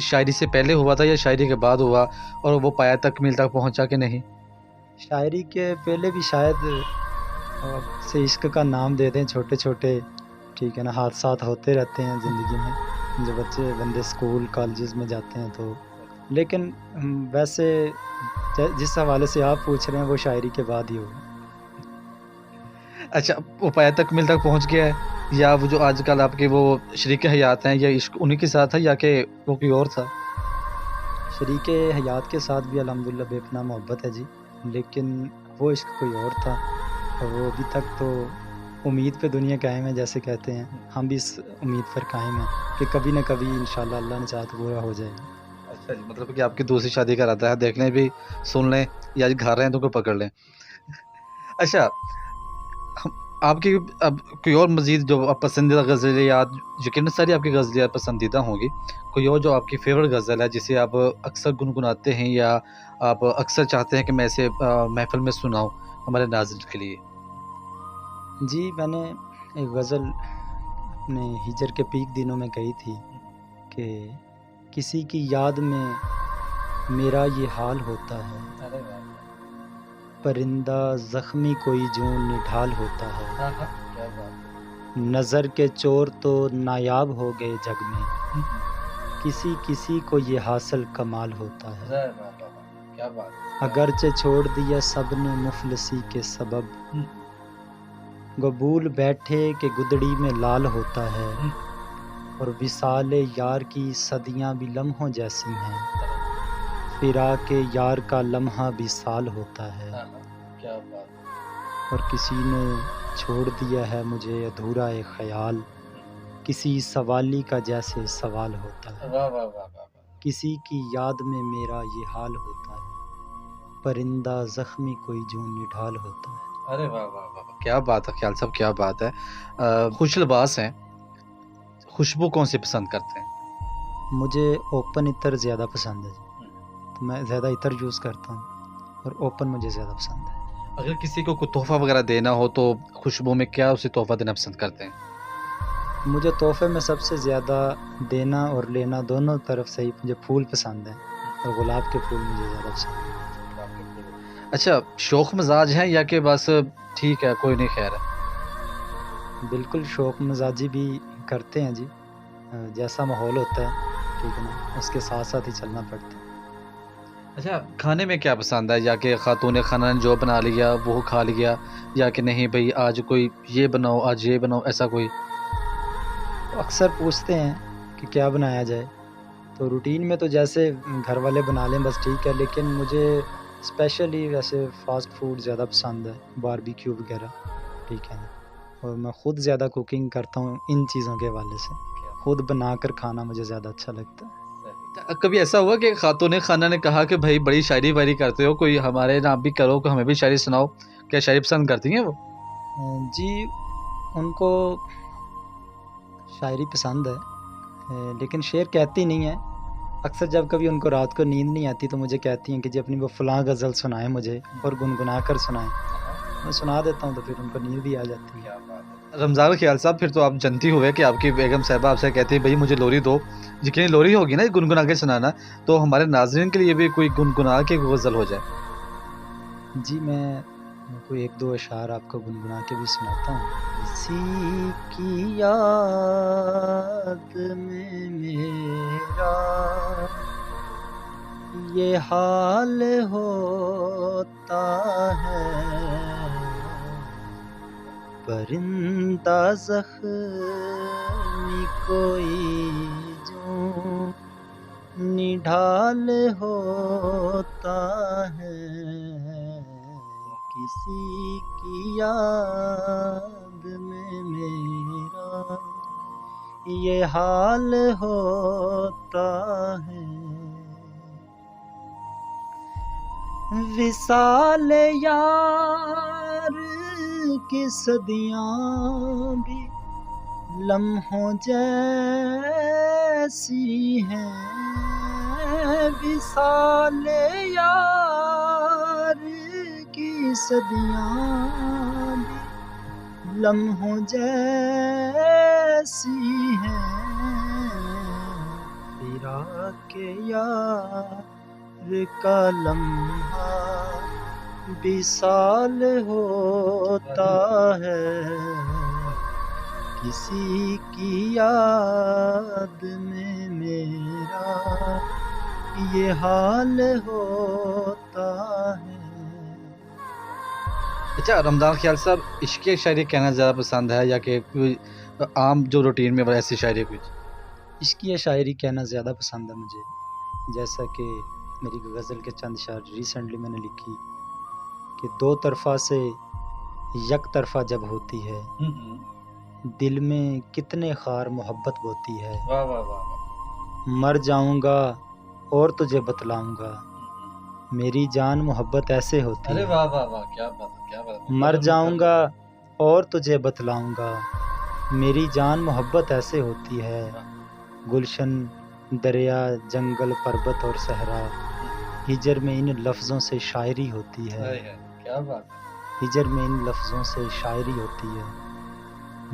شاعری سے پہلے ہوا تھا یا شاعری کے بعد ہوا، اور وہ پایا تکمیل تک پہنچا کہ نہیں؟ شاعری کے پہلے بھی شاید سے عشق کا نام دے دیں چھوٹے چھوٹے، ٹھیک ہے نا، حادثات ہوتے رہتے ہیں زندگی میں جو بندے اسکول کالجز میں جاتے ہیں تو، لیکن ویسے جس حوالے سے آپ پوچھ رہے ہیں وہ شاعری کے بعد ہی ہوگا۔ اچھا، وہ پایا تکمیل تک پہنچ گیا ہے، یا وہ جو آج کل آپ کے وہ شریک حیات ہیں، یا عشق انہی کے ساتھ ہے یا کہ وہ کوئی اور تھا؟ شریک حیات کے ساتھ بھی الحمدللہ بے پناہ محبت ہے جی، لیکن وہ عشق کوئی اور تھا، اور وہ ابھی تک تو امید پہ دنیا قائم ہے جیسے کہتے ہیں، ہم بھی اس امید پر قائم ہیں کہ کبھی نہ کبھی انشاءاللہ اللہ نے چاہا تو پورا ہو جائے گا۔ اچھا جی، مطلب کہ آپ کی دوسری شادی کا ارادہ ہے، دیکھ لیں بھی، سن لیں، یا گھر رہے ہیں تو کوئی پکڑ لیں۔ اچھا، آپ کی اب کوئی اور مزید جو آپ پسندیدہ غزلیات، یقیناً ساری آپ کی غزلیات پسندیدہ ہوں گی، کوئی اور جو آپ کی فیوریٹ غزل ہے جسے آپ اکثر گنگناتے ہیں یا آپ اکثر چاہتے ہیں کہ میں اسے محفل میں سناؤں ہمارے ناظرین کے لیے؟ جی، میں نے ایک غزل اپنے ہجر کے پیک دنوں میں کہی تھی کہ کسی کی یاد میں میرا یہ حال ہوتا ہے، پرندہ زخمی کوئی جو نڈھال ہوتا ہے، نظر کے چور تو نایاب ہو گئے جگ میں، کسی کسی کو یہ حاصل کمال ہوتا ہے، اگرچہ چھوڑ دیا سب نے مفلسی کے سبب، گبول بیٹھے کہ گدڑی میں لال ہوتا ہے، اور وصال یار کی صدیاں بھی لمحوں جیسی ہیں، فراق یار کا لمحہ بھی سال ہوتا ہے، اور کسی نے چھوڑ دیا ہے مجھے ادھورا ایک خیال، کسی سوالی کا جیسے سوال ہوتا ہے، کسی کی یاد میں میرا یہ حال ہوتا ہے، پرندہ زخمی کوئی جو نڈھال ہوتا ہے۔ ارے واہ واہ واہ، کیا بات ہے خیال صاحب، کیا بات ہے۔ خوش لباس ہیں، خوشبو کون سی پسند کرتے ہیں؟ مجھے اوپن عطر زیادہ پسند ہے جی، تو میں زیادہ عطر یوز کرتا ہوں، اور اوپن مجھے زیادہ پسند ہے۔ اگر کسی کو کوئی تحفہ وغیرہ دینا ہو تو خوشبو میں کیا اسے تحفہ دینا پسند کرتے ہیں؟ مجھے تحفے میں سب سے زیادہ دینا اور لینا دونوں طرف سے ہی مجھے پھول پسند ہیں، اور گلاب کے پھول مجھے زیادہ پسند ہیں۔ اچھا، شوق مزاج ہے یا کہ بس ٹھیک ہے کوئی نہیں خیر ہے؟ بالکل شوق مزاجی بھی کرتے ہیں جی، جیسا ماحول ہوتا ہے ٹھیک ہے نا، اس کے ساتھ ساتھ ہی چلنا پڑتا ہے۔ اچھا، کھانے میں کیا پسند ہے، یا کہ خاتون خانہ نے جو بنا لیا وہ کھا لیا، یا کہ نہیں بھئی آج کوئی یہ بناؤ آج یہ بناؤ، ایسا کوئی؟ اکثر پوچھتے ہیں کہ کیا بنایا جائے، تو روٹین میں تو جیسے گھر والے بنا لیں بس ٹھیک ہے، لیکن مجھے اسپیشلی ویسے فاسٹ فوڈ زیادہ پسند ہے، باربیکیو وغیرہ، ٹھیک ہے نا، اور میں خود زیادہ کوکنگ کرتا ہوں ان چیزوں کے حوالے سے، خود بنا کر کھانا مجھے زیادہ اچھا لگتا ہے۔ کبھی ایسا ہوا کہ خاتون خانہ نے کہا کہ بھائی بڑی شاعری واعری کرتے ہو، کوئی ہمارے نام بھی کرو کہ ہمیں بھی شاعری سناؤ، کیا شاعری پسند کرتی ہیں وہ؟ جی، ان کو شاعری پسند ہے، لیکن شعر کہتی نہیں ہیں، اکثر جب کبھی ان کو رات کو نیند نہیں آتی تو مجھے کہتی ہیں کہ جی اپنی وہ فلاں غزل سنائیں مجھے، اور گنگنا کر سنائیں، میں سنا دیتا ہوں تو پھر ان کو نیند بھی آ جاتی ہے۔ رمضان خیال صاحب، پھر تو آپ جنتی ہوئے کہ آپ کی بیگم صاحبہ آپ سے کہتی ہے بھائی مجھے لوری دو، یقینی لوری ہوگی نا گنگنا کے سنانا، تو ہمارے ناظرین کے لیے بھی کوئی گنگنا کے غزل ہو جائے۔ جی، میں کوئی ایک دو اشعار آپ کو گنگنا کے بھی سناتا ہوں۔ کسی کی یاد میں میرا یہ حال ہوتا ہے، پرندہ زخمی کوئی جو نڈھال ہوتا ہے، کسی کی یاد میں میرا یہ حال ہوتا ہے، وصال یار کی صدیاں بھی لمحوں جیسی ہیں، وصال یار کی صدیاں بھی لمحوں جیسی ہیں، کہ یار کا لمحہ وصال ہوتا ہے، کسی کی یاد میں میرا یہ حال ہوتا ہے۔ اچھا رمضان خیال صاحب عشق شاعری کہنا زیادہ پسند ہے یا کہ کوئی عام جو روٹین میں ایسی شاعری کچھ؟ عشقیہ شاعری کہنا زیادہ پسند ہے مجھے، جیسا کہ میری غزل کے چند شعر ریسنٹلی میں نے لکھی کہ دو طرفہ سے یک طرفہ جب ہوتی ہے، دل میں کتنے خار محبت ہوتی ہے، واہ واہ واہ، مر جاؤں گا اور تجھے بتلاؤں گا، میری جان محبت ایسے ہوتی ارے ہے، واہ واہ واہ، کیا بات کیا بات، مر جاؤں گا اور تجھے بتلاؤں گا، میری جان محبت ایسے ہوتی ہے، گلشن دریا جنگل پربت اور صحرا، ہجر میں ان لفظوں سے شاعری ہوتی ہے، کیا بات، ہجر میں ان لفظوں سے شاعری ہوتی ہے،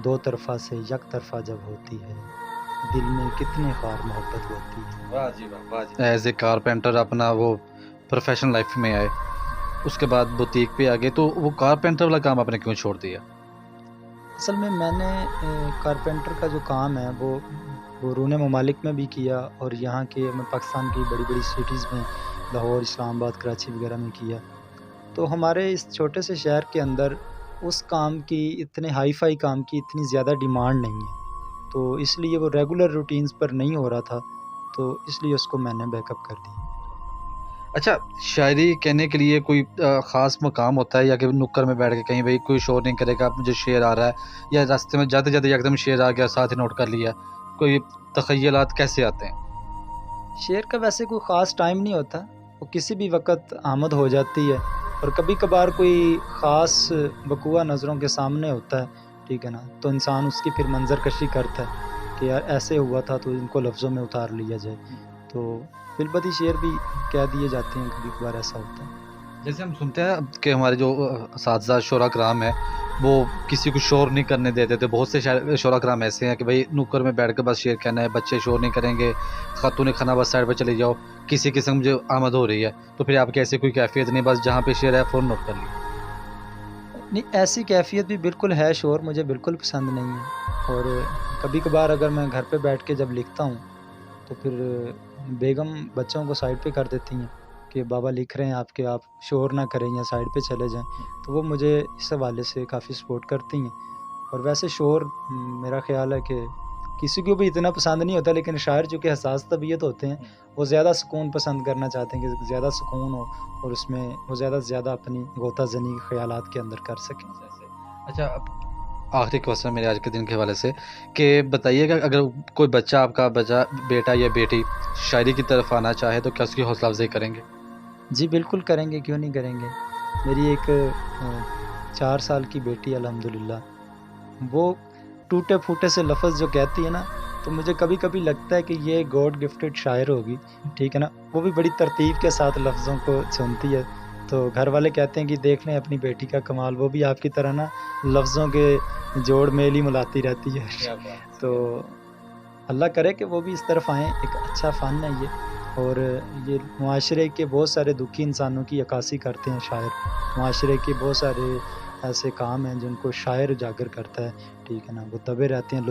دو طرفہ سے یک طرفہ جب ہوتی ہے، دل میں کتنے خار محبت ہوتی ہے۔ واہ جی واہ، واہ جی۔ ایز اے کارپینٹر اپنا وہ پروفیشنل لائف میں آئے، اس کے بعد بوتیک پہ آ گئے، تو وہ کارپینٹر والا کام آپ نے کیوں چھوڑ دیا؟ اصل میں نے کارپینٹر کا جو کام ہے وہ بیرون ممالک میں بھی کیا، اور یہاں کے میں پاکستان کی بڑی بڑی سٹیز میں لاہور، اسلام آباد، کراچی وغیرہ میں کیا، تو ہمارے اس چھوٹے سے شہر کے اندر اس کام کی اتنے ہائی فائی کام کی اتنی زیادہ ڈیمانڈ نہیں ہے، تو اس لیے وہ ریگولر روٹینز پر نہیں ہو رہا تھا، تو اس لیے اس کو میں نے بیک اپ کر دیا۔ اچھا شاعری کہنے کے لیے کوئی خاص مقام ہوتا ہے یا کہ نکر میں بیٹھ کے کہیں بھائی کوئی شور نہیں کرے گا، مجھے شعر آ رہا ہے، یا راستے میں جاتے جاتے ایک دم شعر آ گیا ساتھ ہی نوٹ کر لیا، کوئی تخیلات کیسے آتے ہیں؟ شعر کا ویسے کوئی خاص ٹائم نہیں ہوتا، وہ کسی بھی وقت آمد ہو جاتی ہے، اور کبھی کبھار کوئی خاص وقوع نظروں کے سامنے ہوتا ہے، ٹھیک ہے نا، تو انسان اس کی پھر منظر کشی کرتا ہے کہ یار ایسے ہوا تھا تو ان کو لفظوں میں اتار لیا جائے، تو بالبدی شعر بھی کہہ دیے جاتے ہیں، کبھی کبھار ایسا ہوتا ہے۔ جیسے ہم سنتے ہیں کہ ہمارے جو اساتذہ شعراء کرام ہیں وہ کسی کو شور نہیں کرنے دیتے تھے، بہت سے شعراء کرام ایسے ہیں کہ بھائی نکر میں بیٹھ کے بس شعر کہنا ہے، بچے شور نہیں کریں گے، خاتون خانہ بس سائڈ پہ چلے جاؤ، کسی قسم جو آمد ہو رہی ہے تو پھر آپ کی ایسی کوئی کیفیت نہیں، بس جہاں پہ شعر ہے فوراً نوٹ کر لیا؟ نہیں، ایسی کیفیت بھی بالکل ہے، شور مجھے بالکل پسند نہیں ہے، اور کبھی کبھار اگر میں گھر پہ بیٹھ کے جب لکھتا ہوں تو پھر بیگم بچوں کو سائڈ پہ کر دیتی ہیں کہ بابا لکھ رہے ہیں آپ کے، آپ شور نہ کریں یا سائڈ پہ چلے جائیں، تو وہ مجھے اس حوالے سے کافی سپورٹ کرتی ہیں، اور ویسے شور میرا خیال ہے کہ کسی کو بھی اتنا پسند نہیں ہوتا، لیکن شاعر جو کہ حساس طبیعت ہوتے ہیں وہ زیادہ سکون پسند کرنا چاہتے ہیں کہ زیادہ سکون ہو، اور اس میں وہ زیادہ سے زیادہ اپنی غوطہ زنی خیالات کے اندر کر سکیں۔ اچھا اب آخری کوشچن میرے آج کے دن کے حوالے سے کہ بتائیے گا اگر کوئی بچہ آپ کا بیٹا یا بیٹی شاعری کی طرف آنا چاہے تو کیا اس کی حوصلہ افزائی کریں گے؟ جی بالکل کریں گے، کیوں نہیں کریں گے۔ میری ایک 4 سال کی بیٹی الحمدللہ، وہ ٹوٹے پھوٹے سے لفظ جو کہتی ہے نا، تو مجھے کبھی کبھی لگتا ہے کہ یہ گاڈ گفٹڈ شاعر ہوگی، ٹھیک ہے نا، وہ بھی بڑی ترتیب کے ساتھ لفظوں کو چنتی ہے، تو گھر والے کہتے ہیں کہ دیکھ لیں اپنی بیٹی کا کمال، وہ بھی آپ کی طرح نا لفظوں کے جوڑ میل ہی ملاتی رہتی ہے، تو اللہ کرے کہ وہ بھی اس طرف آئیں، ایک اچھا فن ہے یہ، اور یہ معاشرے کے بہت سارے دکھی انسانوں کی عکاسی کرتے ہیں شاعر، معاشرے کے بہت سارے ایسے کام ہیں جن کو شاعر اجاگر کرتا ہے، ٹھیک ہے نا، وہ دبے رہتے ہیں،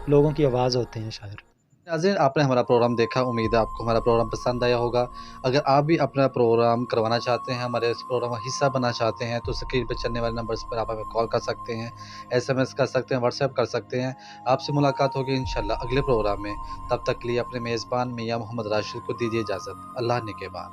لوگوں کی آواز ہوتے ہیں شاعر۔ ناظرین آپ نے ہمارا پروگرام دیکھا، امید ہے آپ کو ہمارا پروگرام پسند آیا ہوگا۔ اگر آپ بھی اپنا پروگرام کروانا چاہتے ہیں، ہمارے اس پروگرام کا حصہ بننا چاہتے ہیں تو اسکرین پہ چلنے والے نمبرز پر آپ ہمیں کال کر سکتے ہیں، SMS کر سکتے ہیں، واٹس ایپ کر سکتے ہیں۔ آپ سے ملاقات ہوگی انشاءاللہ اگلے پروگرام میں، تب تک کے لیے اپنے میزبان میاں محمد راشد کو دیجیے اجازت۔ اللہ نگہبان۔